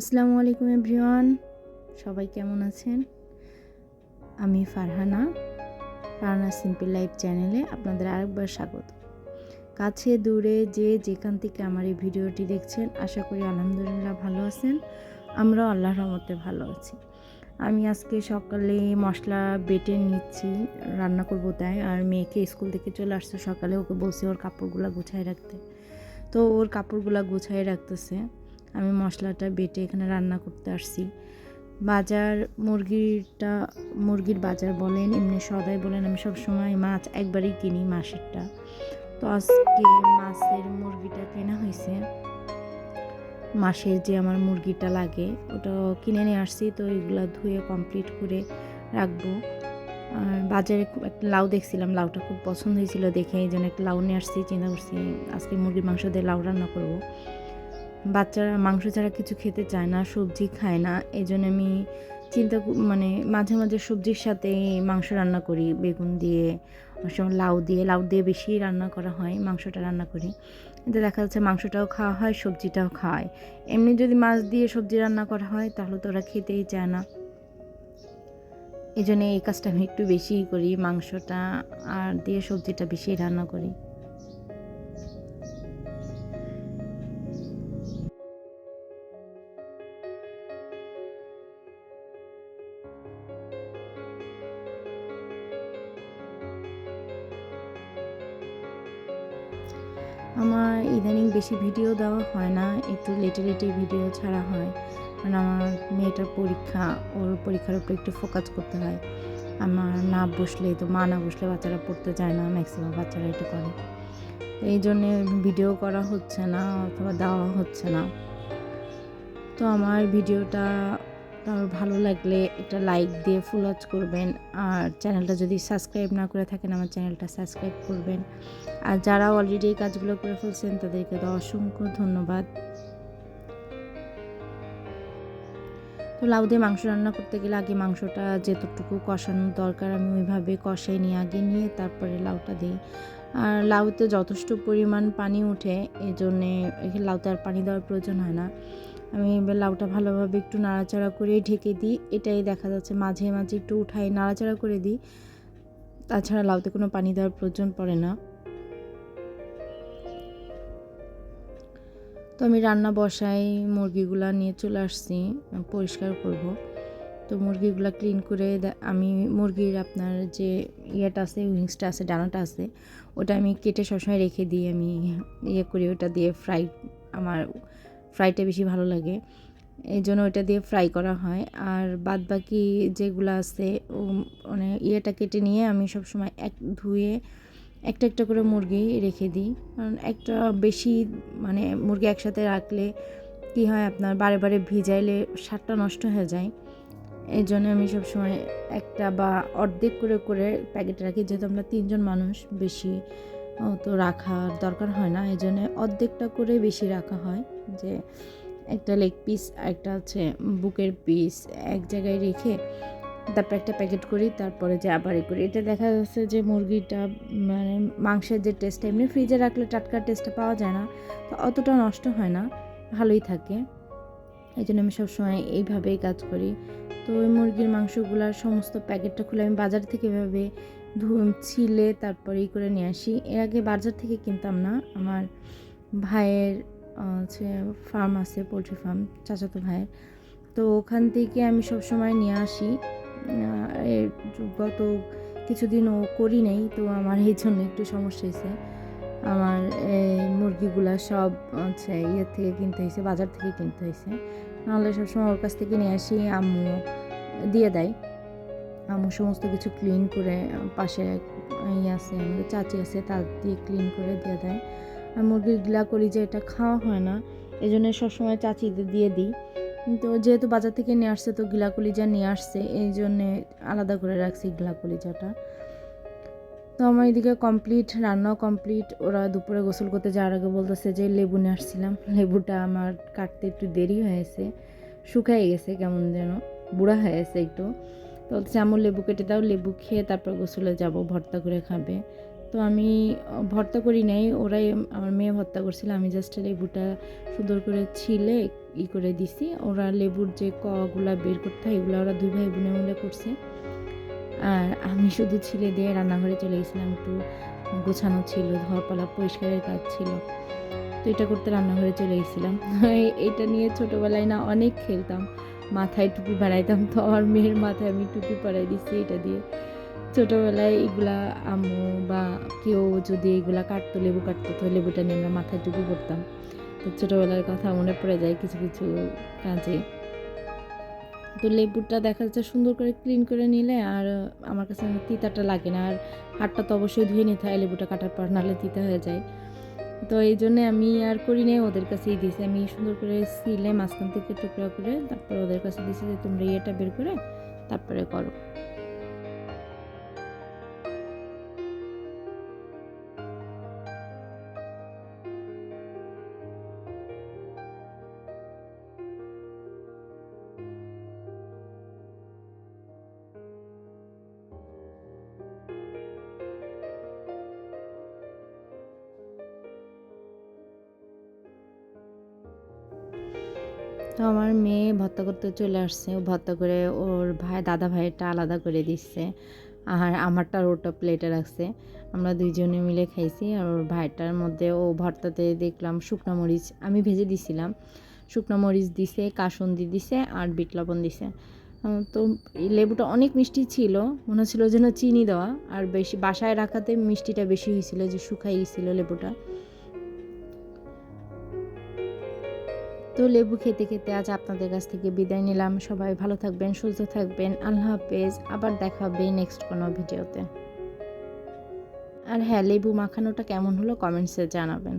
আসসালামু আলাইকুম এভরিওয়ান, সবাই কেমন আছেন? আমি ফারহানা সিম্পল লাইফ চ্যানেলে আপনাদের আরেকবার স্বাগত। কাছে দূরে যে যেখান থেকে আমার এই ভিডিওটি দেখছেন, আশা করি আলহামদুলিল্লাহ ভালো আছেন। আমরাও আল্লাহর রহমতে ভালো আছি। আমি আজকে সকালে মশলা বেটে নিচ্ছি, রান্না করব তাই। আর মেয়েকে স্কুল থেকে চলে আসছে সকালে, ওকে বলছি ওর কাপড়গুলো গুছায় রাখতে, তো ওর কাপড়গুলো গুছায় রাখতেছে। আমি মশলাটা বেটে এখানে রান্না করতে আসছি। বাজার মুরগির বাজার বলেন, এমনি সদাই বলেন, আমি সবসময় মাছ একবারই কিনি মাসেরটা। তো আজকে মাছের মুরগিটা কেনা হয়েছে, মাসের যে আমার মুরগিটা লাগে ওটা কিনে নিয়ে আসছি। তো এগুলো ধুয়ে কমপ্লিট করে রাখবো। আর বাজারে একটা লাউ দেখছিলাম, লাউটা খুব পছন্দ হয়েছিল দেখে এই জন্য একটা লাউ নিয়ে আসছি। চিন্তা করছি আজকে মুরগির মাংস দিয়ে লাউ রান্না করব। বাচ্চারা মাংস ছাড়া কিছু খেতে চায় না, সবজি খায় না, এই জন্য আমি মাঝে মাঝে সবজির সাথে মাংস রান্না করি, বেগুন দিয়ে, লাউ দিয়ে বেশি রান্না করা হয়, মাংসটা রান্না করি। এতে দেখা যাচ্ছে মাংসটাও খাওয়া হয়, সবজিটাও খাওয়ায়। এমনি যদি মাছ দিয়ে সবজি রান্না করা হয় তাহলে তো ওরা খেতেই চায় না। এই জন্য এই কাজটা আমি একটু বেশিই করি, মাংসটা আর দিয়ে সবজিটা বেশি রান্না করি। আমার ইদানিং বেশি ভিডিও দেওয়া হয় না, একটু লেটে ভিডিও ছাড়া হয়, কারণ আমার মেয়েটার পরীক্ষা, ওর পরীক্ষার উপর একটু ফোকাস করতে হয়। আমার না বসলে, তো মা না বসলে বাচ্চারা পড়তে চায় না, ম্যাক্সিমাম বাচ্চারা এটা করে। এই জন্যে ভিডিও করা হচ্ছে না অথবা দেওয়া হচ্ছে না। তো আমার ভিডিওটা ভালো লাগলে একটা লাইক দিয়ে ফুল ওয়াচ করবেন, আর চ্যানেলটা যদি সাবস্ক্রাইব না করে থাকেন আমার চ্যানেলটা সাবস্ক্রাইব করবেন। আর যারা অলরেডি এই কাজগুলো করে ফেলছেন তাদেরকে তো অসংখ্য ধন্যবাদ। তো লাউ দিয়ে মাংস রান্না করতে গেলে আগে মাংসটা যেতটুকু কষানোর দরকার আমি ওইভাবে কষাই নিয়ে তারপরে লাউটা দিই। আর লাউতে যথেষ্ট পরিমাণ পানি ওঠে, এই জন্যে লাউতে আর পানি দেওয়ার প্রয়োজন হয় না। আমি এবার লাউটা ভালোভাবে একটু নাড়াচাড়া করে ঢেকে দিই, এটাই দেখা যাচ্ছে মাঝে মাঝে একটু উঠাই নাড়াচাড়া করে দিই, তাছাড়া লাউতে কোনো পানি দেওয়ার প্রয়োজন পড়ে না। তো আমি রান্না বসাই, মুরগিগুলা নিয়ে চলে আসছি, পরিষ্কার করব। তো মুরগিগুলা ক্লিন করে আমি মুরগির আপনার যে ইয়েটা আছে, উইংসটা আছে, ডানাটা আছে, ওটা আমি কেটে সবসময় রেখে দিই। আমি করি ওটা দিয়ে আমার ফ্রাইটা বেশি ভালো লাগে, এই জন্য ওইটা দিয়ে ফ্রাই করা হয়। আর বাদ বাকি যেগুলো আছে মানে ইয়েটা কেটে নিয়ে আমি সবসময় ধুয়ে একটা একটা করে মুরগি রেখে দিই, কারণ একটা বেশি মুরগি একসাথে রাখলে কি হয়, আপনার বারে বারে ভিজাইলে স্বাদটা নষ্ট হয়ে যায়। এই জন্য আমি সবসময় একটা বা অর্ধেক করে করে প্যাকেট রাখি, যেহেতু আমরা 3 জন মানুষ, বেশি তো রাখার দরকার হয় না, এই জন্য অর্ধেকটা করে বেশি রাখা হয়। যে একটা লেগ পিস, একটা হচ্ছে বুকের পিস এক জায়গায় রেখে তারপর একটা প্যাকেট করি, তারপরে যে আবার করি। এটা দেখা যাচ্ছে যে মুরগিটা মাংসের যে টেস্টটা, এমনি ফ্রিজে রাখলে টাটকা টেস্টটা পাওয়া যায় না, তো অতটা নষ্ট হয় না, ভালোই থাকে। এই জন্য আমি সবসময় এইভাবেই কাজ করি। তো ওই মুরগির মাংসগুলার সমস্ত প্যাকেটটা খুলে আমি বাজার থেকে এভাবে ছিলে তারপরে করে নিয়ে আসি। এর আগে বাজার থেকে কিনতাম না, আমার ভাইয়ের হচ্ছে ফার্ম আছে, পোলট্রি ফার্ম, চাচাতো ভাইয়ের, তো ওখান থেকে আমি সবসময় নিয়ে আসি। গত কিছুদিন ও করি নেই, তো আমার এই জন্য একটু সমস্যা হয়েছে। আমার মুরগিগুলা সব হচ্ছে থেকে কিনতে হয়েছে, বাজার থেকে কিনতে হয়েছে, নাহলে সবসময় ওর কাছ থেকে নিয়ে আসি। আম্মু দিয়ে দেয়, আম্মু সমস্ত কিছু ক্লিন করে, পাশে আছে আমাদের চাচি আছে, তার দিয়ে ক্লিন করে দিয়ে দেয়। আর মুরগির গিলা করি যে এটা খাওয়া হয় না, এই জন্য সবসময় চাচিদের দিয়ে দিই। তো যেহেতু বাজার থেকে নিয়ে আসছে, তো গিলা কলিজা নিয়ে আসছে, এই জন্যে আলাদা করে রাখছি গিলা কলিজাটা। তো আমার এদিকে রান্নাও কমপ্লিট। ওরা দুপুরে গোসল করতে যাওয়ার আগে বলতেছে যে লেবু নিয়ে আসছিলাম, লেবুটা আমার কাটতে একটু দেরি হয়েছে, শুকাই গেছে, কেমন যেন বুড়া হয়ে গেছে একটু। তো বলতেছে আমার লেবু কেটে দাও, লেবু খেয়ে তারপর গোসলে যাব, ভর্তা করে খাবে। তো আমি ভর্তা করি নাই, ওরাই আমার মেয়ে ভর্তা করছিল। আমি জাস্ট লেবুটা সুন্দর করে ছিলে করে দিছি। ওরা লেবুর যে কগুলা বের করতে হয় এগুলো ওরা 2 ভাই বোনে মিলে করছে। আর আমি শুধু ছিলে দিয়ে রান্নাঘরে চলে গেছিলাম, একটু গোছানো ছিল, ঘরপালা পরিষ্কারের কাজ ছিল, তো এটা করতে রান্নাঘরে চলে গেছিলাম। এটা নিয়ে ছোটোবেলায় না অনেক খেলতাম, মাথায় টুপি বানাইতাম, তো আমার মেয়ের মাথায় আমি টুপি পরাই দিচ্ছি এটা দিয়ে। ছোটোবেলায় এগুলা আম্মু বা কেউ যদি এগুলা কাটতো, লেবু কাটতো, তো লেবুটা নিয়ে আমরা মাথায় টুপি পরতাম। তো ছোটোবেলার কথা মনে পড়ে যায় কিছু কিছু কাজে। তো লেবুটা দেখা যাচ্ছে সুন্দর করে ক্লিন করে নিলে আর আমার কাছে তিতাটা লাগে না। আর হাতটা তো অবশ্যই ধুয়ে নিতে হয় লেবুটা কাটার পর, নাহলে তিতা হয়ে যায়। তো এই জন্যে আমি আর করি নাই, ওদের কাছেই দিয়েছি। আমি সুন্দর করে সিলে মাঝখান থেকে টুকরা করে তারপর ওদের কাছে দিয়েছি যে তোমরা ইয়েটা বের করে তারপরে করো। তো আমার মেয়ে ভর্তা করতে চলে আসছে, ও ভর্তা করে ওর দাদা ভাইয়েরটা আলাদা করে দিচ্ছে, আর আমারটা আর ওটা প্লেটে রাখছে। আমরা দুইজনে মিলে খাইছি। আর ওর ভাইটার মধ্যে ও ভর্তাতে দেখলাম শুকনো মরিচ আমি ভেজে দিছিলাম, শুকনো মরিচ দিছে, কাসুন্দি দিছে আর বিট লবণ দিছে। তো এই লেবুটা অনেক মিষ্টি ছিল, মনে হচ্ছিল যেন চিনি দেওয়া, আর বেশি বাসায় রাখাতে মিষ্টিটা বেশি হয়েছিল, যে শুকাই গেছিলো লেবুটা। তো লেবু খেতে খেতে আজ আপনাদের কাছ থেকে বিদায় নিলাম। সবাই ভালো থাকবেন, সুস্থ থাকবেন। আল্লাহ হাফেজ। আবার দেখা হবে নেক্সট কোনো ভিডিওতে। আর হ্যাঁ, লেবু মাখানোটা কেমন হলো কমেন্টসে জানাবেন।